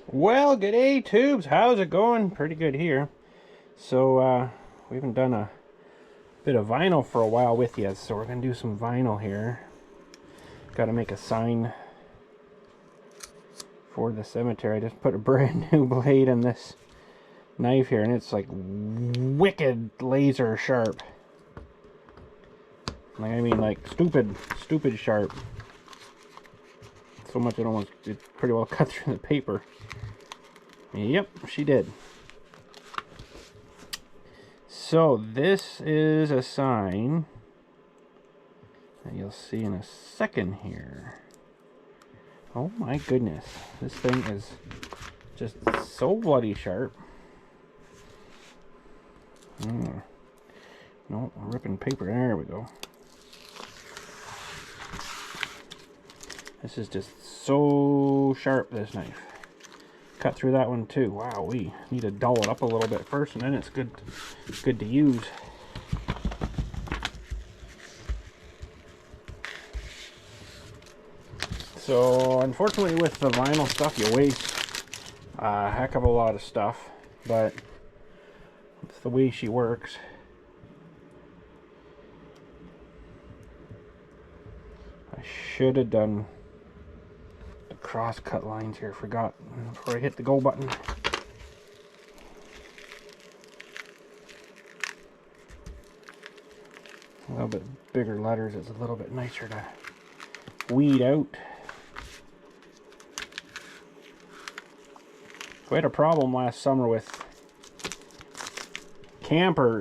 Well, g'day tubes, how's it going? Pretty good here. So we haven't done a bit of vinyl for a while with you, so we're gonna do some vinyl here. Got to make a sign for the cemetery. I just put a brand new blade in this knife here, and it's like wicked laser sharp. Like, I mean, like stupid sharp. So much it pretty well cut through the paper. Yep, she did. So this is a sign that you'll see in a second here. Oh my goodness, this thing is just so bloody sharp. No, I'm ripping paper. There we go. This is just so sharp, this knife. Cut through that one too. Wow, we need to dull it up a little bit first, and then it's good to use. So unfortunately with the vinyl stuff, you waste a heck of a lot of stuff, but it's the way she works. I should have done the cross cut lines here. Forgot before I hit the go button. A little bit bigger letters is a little bit nicer to weed out. We had a problem last summer with camper.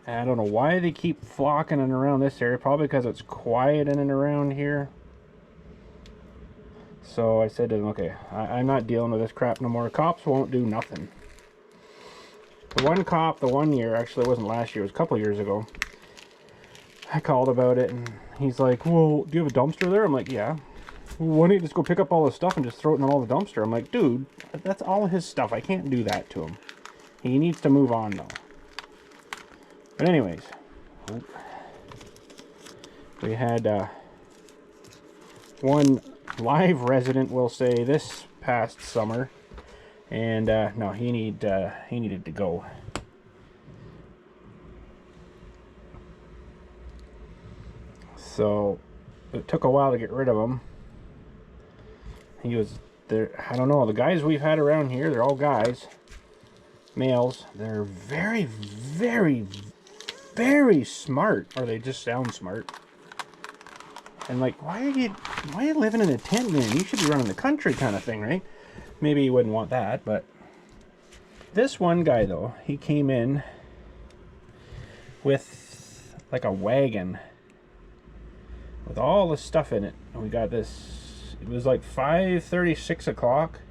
I don't know why they keep flocking in around this area. Probably because it's quiet in and around here. So I said to them, okay, I'm not dealing with this crap no more. Cops won't do nothing. The one cop, the one year, actually it wasn't last year, it was a couple years ago, I called about it, and he's like, well, do you have a dumpster there? I'm like, yeah. Well, why don't you just go pick up all this stuff and just throw it in all the dumpster? I'm like, dude, that's all his stuff. I can't do that to him. He needs to move on, though. But anyways, we had one live resident, we'll say, this past summer, and no, he needed to go. So it took a while to get rid of him. He was there. I don't know, the guys we've had around here, they're all guys, males. They're very, very, very smart, or they just sound smart. And like, why are you living in a tent, man? You should be running the country, kind of thing, right? Maybe you wouldn't want that, but this one guy though, he came in with like a wagon with all the stuff in it, and we got this. It was like 5:30, 6 o'clock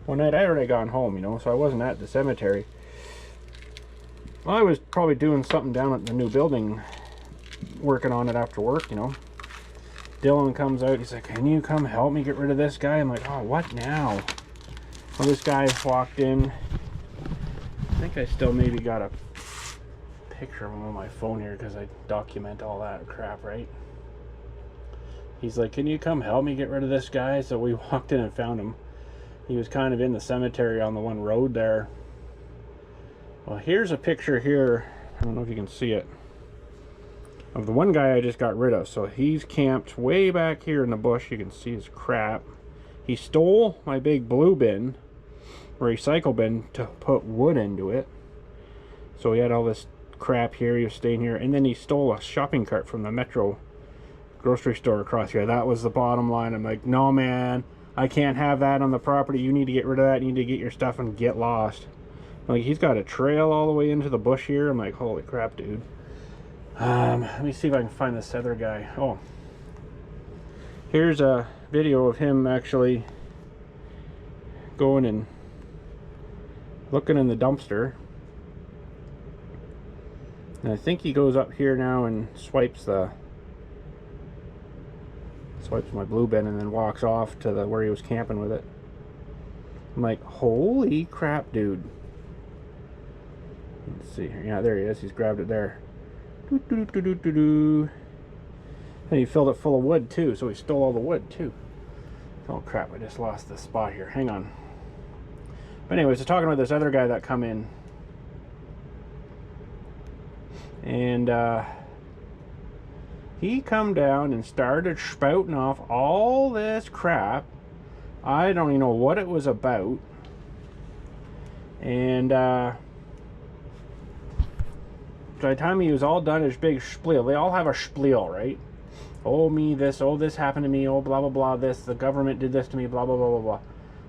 one night. I already gone home, you know, so I wasn't at the cemetery. Well, I was probably doing something down at the new building, working on it after work, you know. Dylan comes out, he's like, can you come help me get rid of this guy? I'm like, oh, what now? Well, this guy walked in. I think I still maybe got a picture of him on my phone here because I document all that crap, right? He's like, can you come help me get rid of this guy? So we walked in and found him. He was kind of in the cemetery on the one road there. Well, here's a picture here. I don't know if you can see it, of the one guy I just got rid of. So he's camped way back here in the bush. You can see his crap. He stole my big blue bin, recycle bin, to put wood into it. So he had all this crap here. He was staying here. And then he stole a shopping cart from the Metro grocery store across here. That was the bottom line. I'm like, no, man, I can't have that on the property. You need to get rid of that. You need to get your stuff and get lost. Like, he's got a trail all the way into the bush here. I'm like, holy crap, dude. Let me see if I can find this other guy. Oh, here's a video of him actually going and looking in the dumpster. And I think he goes up here now and swipes my blue bin and then walks off to the where he was camping with it. I'm like, holy crap, dude. Let's see here. Yeah, there he is. He's grabbed it there. And he filled it full of wood too, so he stole all the wood too. Oh crap, I just lost the spot here. Hang on. But anyways, I was talking with this other guy that come in. And he come down and started spouting off all this crap. I don't even know what it was about. And by the time he was all done his big spiel, they all have a spiel, right? Oh, me this, oh, this happened to me, oh, blah, blah, blah, this, the government did this to me, blah, blah, blah, blah, blah.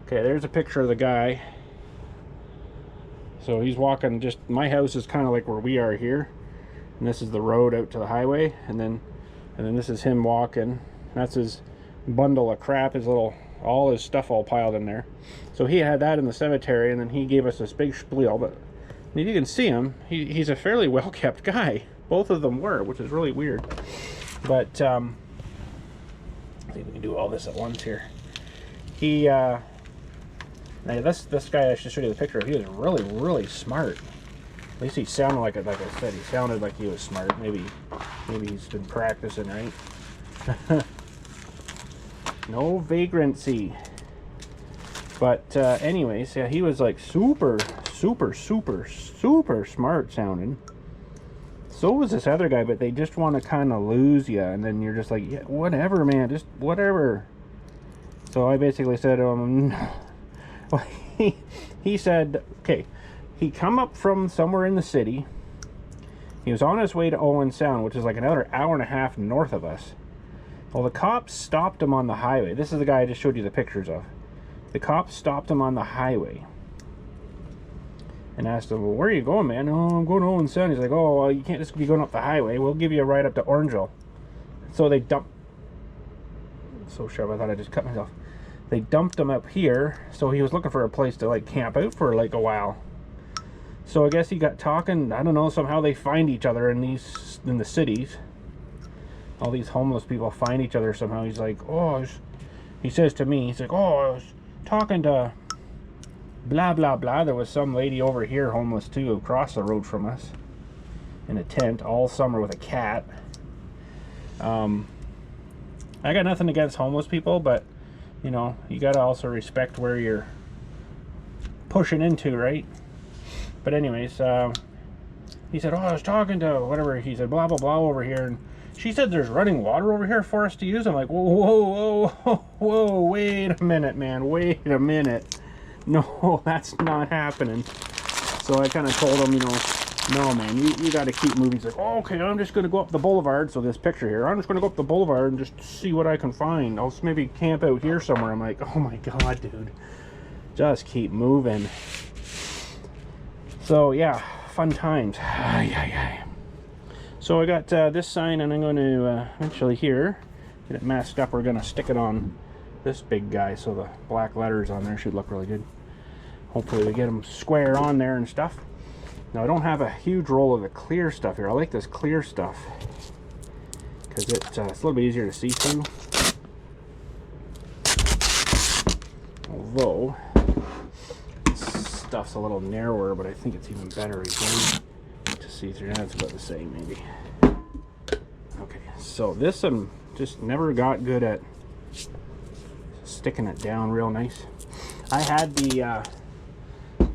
Okay, there's a picture of the guy. So he's walking, just, my house is kind of like where we are here. And this is the road out to the highway. And then this is him walking. That's his bundle of crap, his little, all his stuff all piled in there. So he had that in the cemetery, and then he gave us this big spiel. But if you can see him, he's a fairly well-kept guy. Both of them were, which is really weird. But let's see if we can do all this at once here. He now this guy, I should show you the picture. He was really smart. At least he sounded like it. Like I said, he sounded like he was smart. Maybe he's been practicing, right? No vagrancy. But anyways, yeah, he was like super smart sounding. So was this other guy, but they just want to kind of lose you, and then you're just like, yeah, whatever, man, just whatever. So I basically said, well, he said, okay, he come up from somewhere in the city. He was on his way to Owen Sound, which is like another hour and a half north of us. Well, the cops stopped him on the highway. This is the guy I just showed you the pictures of. The cops stopped him on the highway and asked him, well, where are you going, man? Oh, I'm going to Owen Sound. He's like, oh, well, you can't just be going up the highway. We'll give you a ride up to Orangeville. So they dumped... So sharp, I thought I just cut myself. They dumped him up here, so he was looking for a place to like camp out for like a while. So I guess he got talking, I don't know, somehow they find each other in the cities. All these homeless people find each other somehow. He's like, oh, he says to me, he's like, oh, I was talking to blah blah blah. There was some lady over here homeless too, across the road from us, in a tent all summer with a cat. I got nothing against homeless people, but you know, you gotta also respect where you're pushing into, right? But anyways, he said, oh, I was talking to whatever, he said, blah blah blah over here, and she said there's running water over here for us to use. I'm like, whoa, wait a minute, man, wait a minute. No, that's not happening. So I kind of told him, you know, no, man, you got to keep moving. He's like, oh, okay, I'm just going to go up the boulevard. So this picture here, I'm just going to go up the boulevard and just see what I can find. I'll maybe camp out here somewhere. I'm like, oh my God, dude, just keep moving. So yeah, fun times. So I got this sign, and I'm going to eventually here get it masked up. We're going to stick it on this big guy, so the black letters on there should look really good. Hopefully we get them square on there and stuff. Now I don't have a huge roll of the clear stuff here. I like this clear stuff because it's a little bit easier to see through. Although this stuff's a little narrower, but I think it's even better again to see through. That's about the same, maybe. Okay, so this I'm just never got good at sticking it down real nice. I had the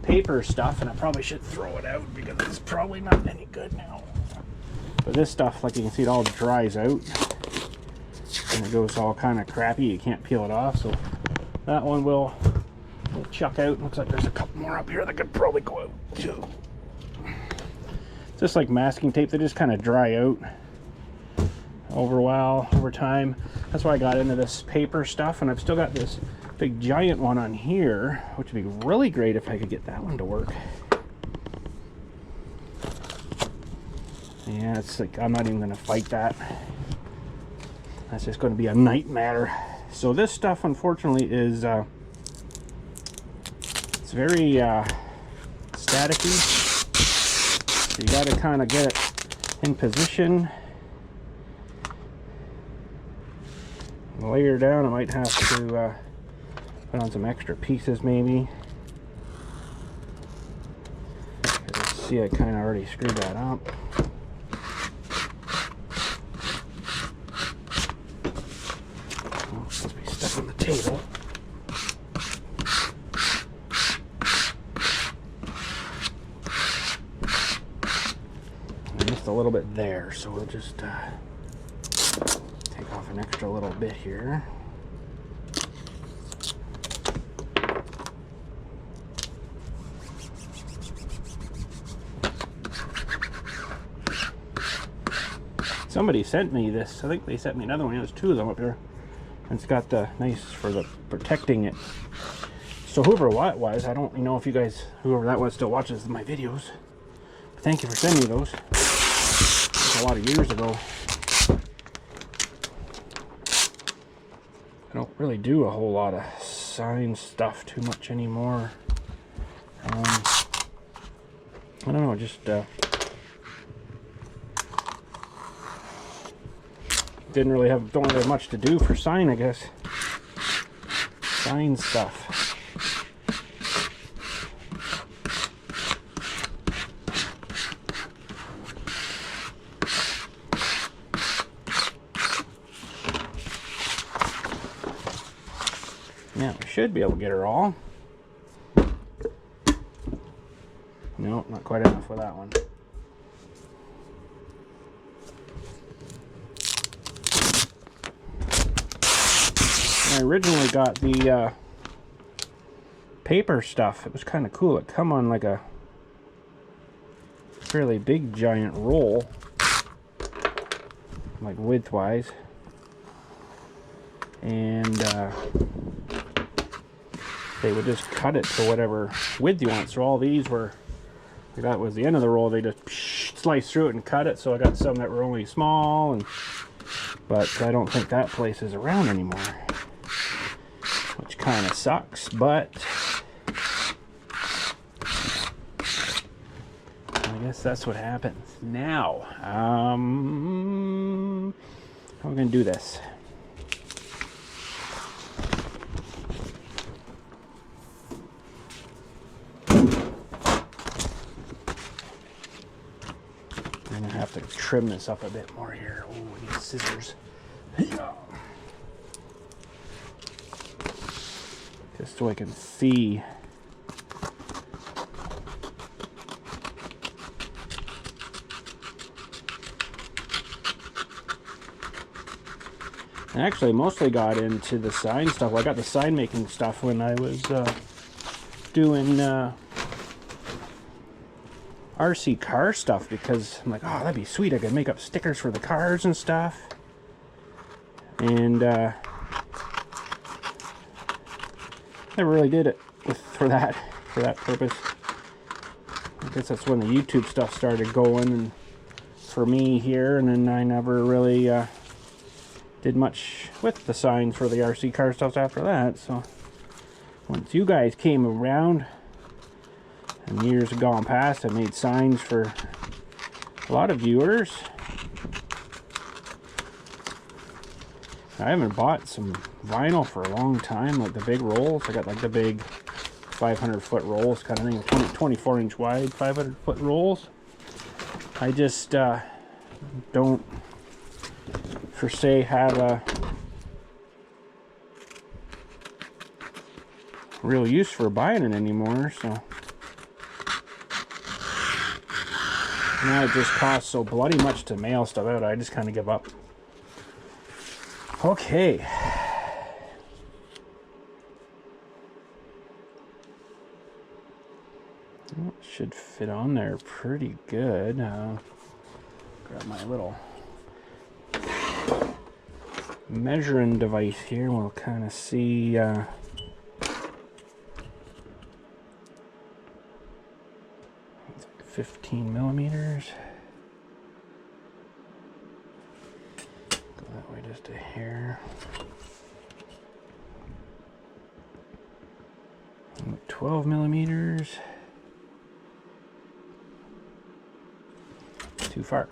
paper stuff, and I probably should throw it out because it's probably not any good now. But this stuff, like you can see, it all dries out and it goes all kind of crappy. You can't peel it off, so that one will chuck out. Looks like there's a couple more up here that could probably go out too. Just like masking tape, they just kind of dry out over time. That's why I got into this paper stuff, and I've still got this big giant one on here, which would be really great if I could get that one to work. Yeah, it's like, I'm not even going to fight that. That's just going to be a nightmare. So this stuff, unfortunately, is it's very staticky. So you got to kind of get it in position. Layer down, I might have to put on some extra pieces maybe. See, I kind of already screwed that up. Oh, it's supposed to be stuck on the table. little bit there, so we'll just take off an extra little bit here. Somebody sent me this. I think they sent me another one. There's two of them up here. And it's got the nice for the protecting it. So whoever it was, I don't know if you guys, whoever that was, still watches my videos. But thank you for sending me those. It was a lot of years ago. I don't really do a whole lot of sign stuff too much anymore. I don't know, just don't really have much to do for sign, I guess. Sign stuff. Yeah, we should be able to get her all. No, not quite enough for that one. I originally got the paper stuff. It was kind of cool. It come on like a fairly big giant roll, like width-wise, and they would just cut it to whatever width you want. So all these were, that was the end of the roll. They just sliced through it and cut it. So I got some that were only small, but I don't think that place is around anymore, which kind of sucks, but I guess that's what happens. Now, how are we going to do this? I'm going to have to trim this up a bit more here. Oh, I need scissors. Just so I can see. I actually mostly got into the sign stuff. Well, I got the sign making stuff when I was doing RC car stuff, because I'm like, oh, that'd be sweet. I could make up stickers for the cars and stuff. And never really did it for that purpose. I guess that's when the YouTube stuff started going, and for me here, and then I never really did much with the signs for the RC car stuff after that. So once you guys came around and years have gone past, I made signs for a lot of viewers. I haven't bought some vinyl for a long time, like the big rolls. I got like the big 500-foot rolls kind of thing, 24-inch wide 500-foot rolls. I just don't, per se, have a real use for buying it anymore, so now it just costs so bloody much to mail stuff out. I just kind of give up. Okay. Well, it should fit on there pretty good. Grab my little measuring device here, and we'll kind of see. It's like 15 millimeters. Go that way just a hair. 12 millimeters. Too far.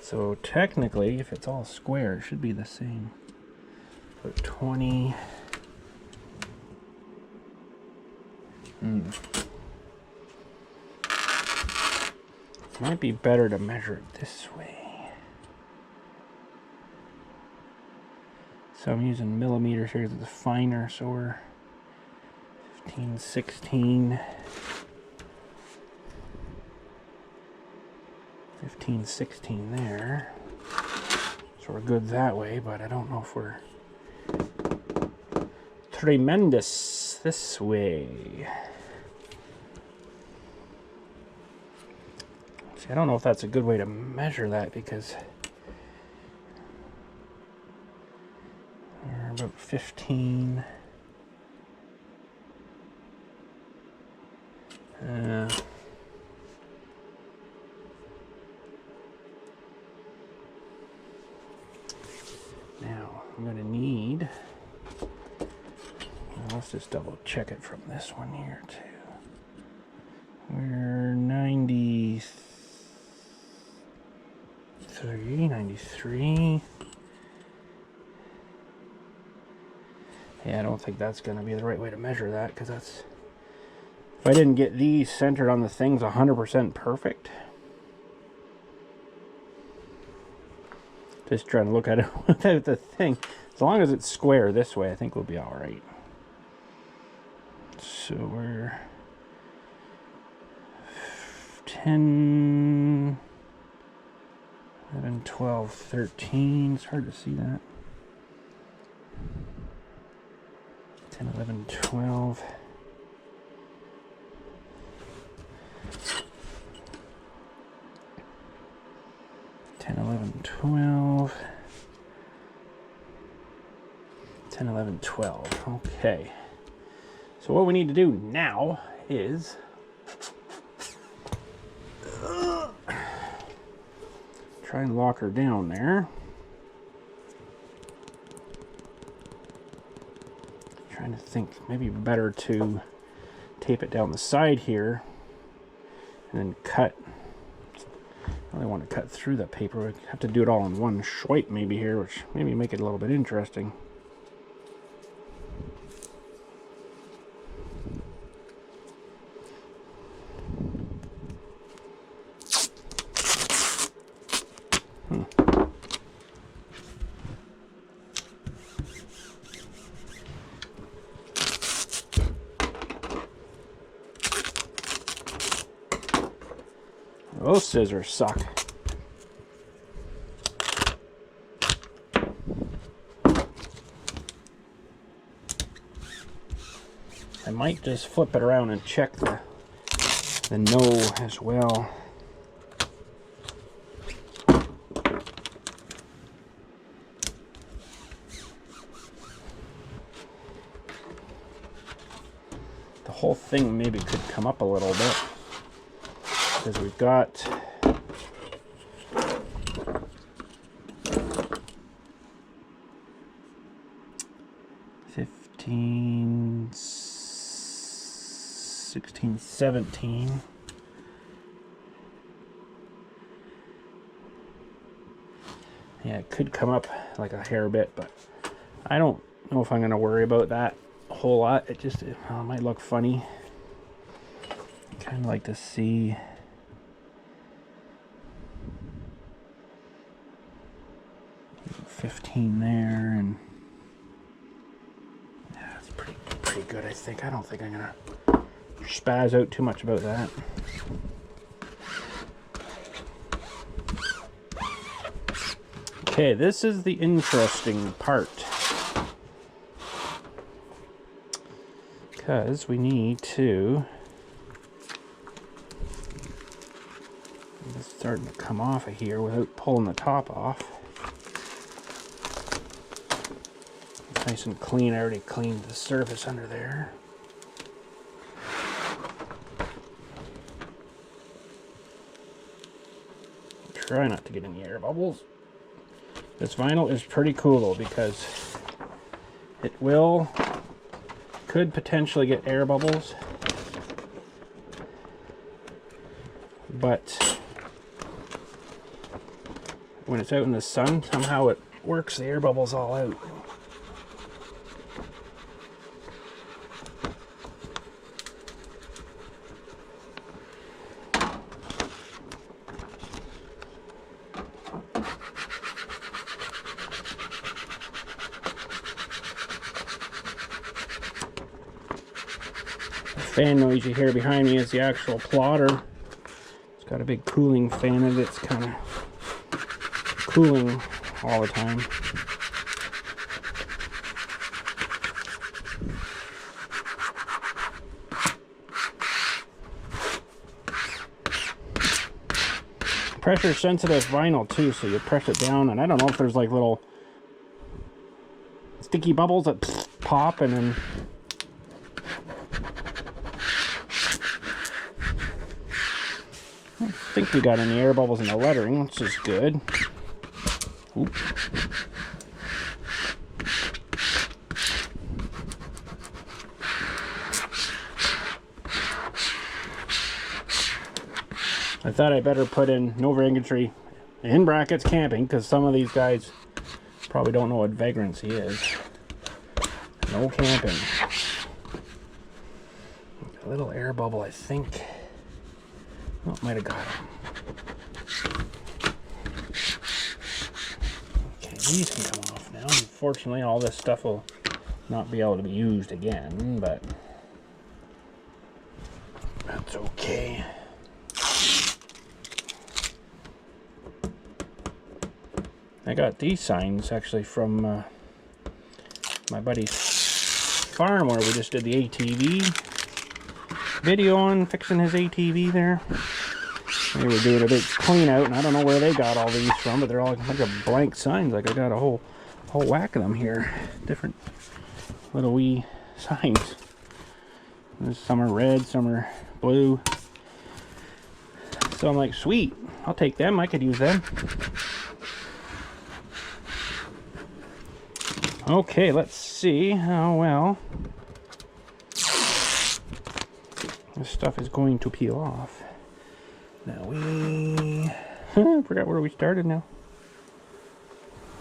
So technically, if it's all square, it should be the same. Put 20. Might be better to measure it this way. So I'm using millimeters here, it's finer, so we're 15, 16. 15, 16 there. So we're good that way, but I don't know if we're tremendous this way. See, I don't know if that's a good way to measure that because we're about 15. Now I'm going to need, let's just double check it from this one here too. We're 93. Yeah, I don't think that's going to be the right way to measure that, because that's, if I didn't get these centered on the things 100% perfect. Just trying to look at it without the thing. As long as it's square this way, I think we'll be all right. So we're 10, 11, 12, 13. It's hard to see that. 10, 11, 12. 10, 11, 12. 10, 11, 12. Okay. So what we need to do now is try and lock her down there. Trying to think, maybe better to tape it down the side here and then cut. I really want to cut through that paper. We have to do it all in one swipe maybe here, which maybe make it a little bit interesting. Those scissors suck. I might just flip it around and check the no as well. The whole thing maybe could come up a little bit, because we've got 15, 16, 17. Yeah, it could come up like a hair bit, but I don't know if I'm going to worry about that a whole lot. It just, it might look funny. Kind of like to see 15 there, and yeah, it's pretty good, I think. I don't think I'm gonna spaz out too much about that. Okay, this is the interesting part, because we need to, it's starting to come off of here without pulling the top off. Nice and clean. I already cleaned the surface under there. Try not to get any air bubbles. This vinyl is pretty cool though, because it could potentially get air bubbles, but when it's out in the sun, somehow it works the air bubbles all out. Fan noise you hear behind me is the actual plotter. It's Got a big cooling fan in it. It's kind of cooling all the time. Pressure sensitive vinyl too, so you press it down, and I don't know if there's like little sticky bubbles that pop, and then I don't think we got any air bubbles in the lettering, which is good. Oop. I thought I better put in no vagrantry in brackets camping, because some of these guys probably don't know what vagrancy is. No camping. A little air bubble, I think. Oh, might have got him. Okay, these can come off now. Unfortunately, all this stuff will not be able to be used again, but that's okay. I got these signs actually from my buddy's farm, where we just did the ATV video on fixing his ATV there. They were doing a big clean out, and I don't know where they got all these from, but they're all like a bunch of blank signs. Like I got a whole whack of them here, different little wee signs. Some are red, some are blue. So I'm like, sweet, I'll take them. I could use them. Okay, let's see how well this stuff is going to peel off. Now we forgot where we started now.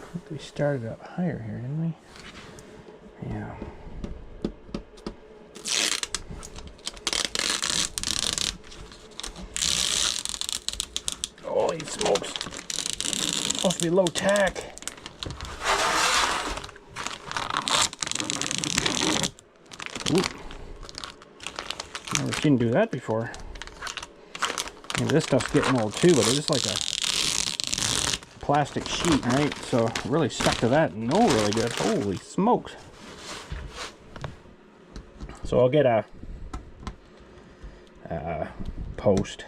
I think we started up higher here, didn't we? Yeah. Holy smokes. Supposed to be low tack. Ooh. Never seen do that before. Maybe this stuff's getting old too, but it's just like a plastic sheet, right? So it really stuck to that. No, really good. Holy smokes. So I'll get a post.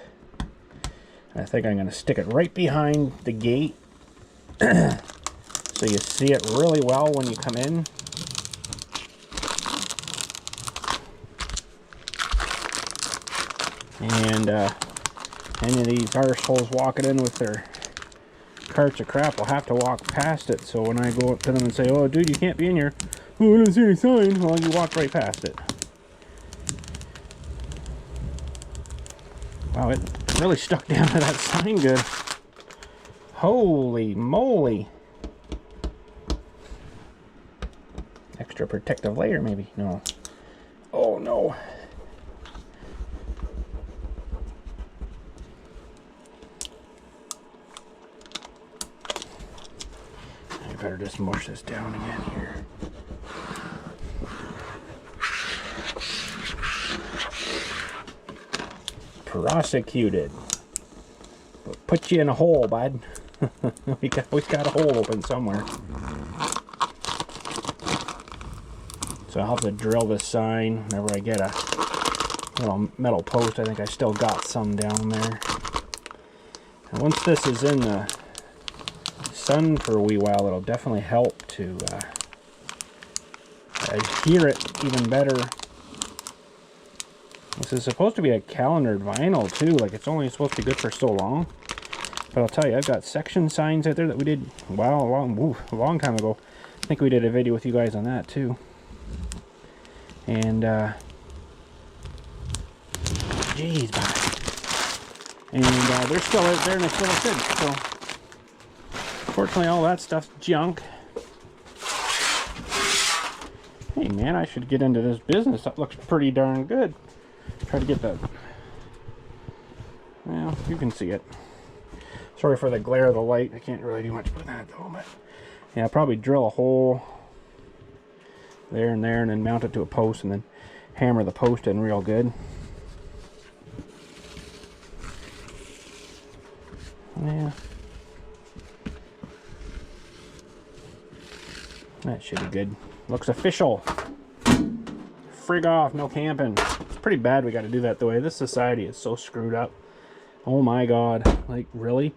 I think I'm going to stick it right behind the gate so you see it really well when you come in. And any of these arseholes walking in with their carts of crap will have to walk past it. So when I go up to them and say, oh dude, you can't be in here. Oh, I don't see any sign. Well, you walk right past it. Wow, it really stuck down to that sign good. Holy moly. Extra protective layer maybe. No. Oh no. I better just mush this down again here. Prosecuted. Put you in a hole, bud. we got a hole open somewhere. So I'll have to drill this sign whenever I get a little metal post. I think I still got some down there. And once this is in the sun for a wee while, it'll definitely help to adhere it even better. This is supposed to be a calendared vinyl too, like it's only supposed to be good for so long. But I'll tell you, I've got section signs out there that we did a long time ago. I think we did a video with you guys on that too. And geez, and they're still out there and they still look good. So unfortunately, all that stuff's junk. Hey man, I should get into this business. That looks pretty darn good. Try to get that. Well, you can see it. Sorry for the glare of the light. I can't really do much with that though. But yeah, I'll probably drill a hole there and there, and then mount it to a post, and then hammer the post in real good. Yeah. That should be good. Looks official. Frig off, no camping. It's pretty bad we got to do that the way. This society is so screwed up. Oh my god. Like, really?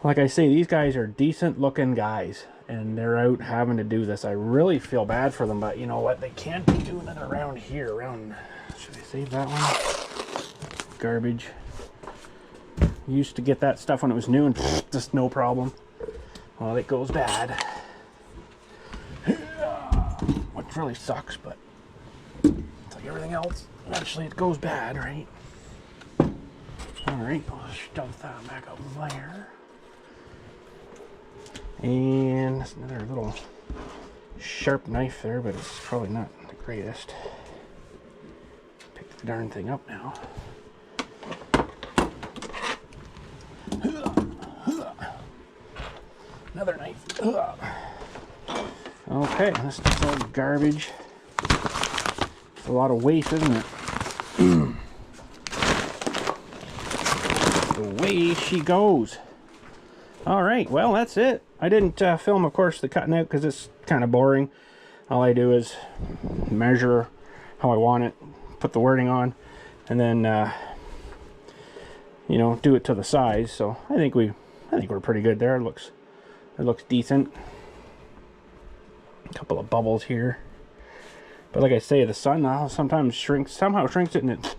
Like I say, these guys are decent looking guys, and they're out having to do this. I really feel bad for them, but you know what? They can't be doing it around here. Around, should I save that one? Garbage. Used to get that stuff when it was new and just no problem. Well, it goes bad. Which really sucks, but it's like everything else. Eventually it goes bad, right? Alright, I'll stuff that back up there. And that's another little sharp knife there, but it's probably not the greatest. Pick the darn thing up now. Another knife. Okay, this is all garbage. It's a lot of waste, isn't it? Away she goes. Alright, well, that's it. I didn't film, of course, the cutting out because it's kind of boring. All I do is measure how I want it, put the wording on, and then, you know, do it to the size. So I think we're pretty good there. It looks decent. A couple of bubbles here. But like I say, the sun sometimes somehow shrinks it, and it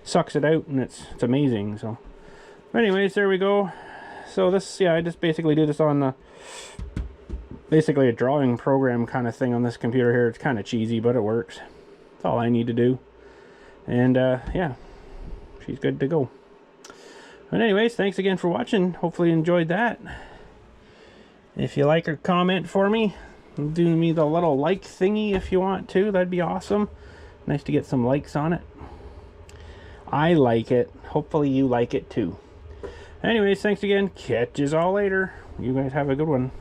sucks it out, and it's amazing. So anyways, there we go. So this, yeah, I just basically do this on the, basically a drawing program kind of thing on this computer here. It's kind of cheesy, but it works. That's all I need to do. And yeah, she's good to go. But anyways, thanks again for watching. Hopefully you enjoyed that. If you like or comment for me, do me the little like thingy if you want to. That'd be awesome. Nice to get some likes on it. I like it. Hopefully you like it too. Anyways, thanks again. Catch yous all later. You guys have a good one.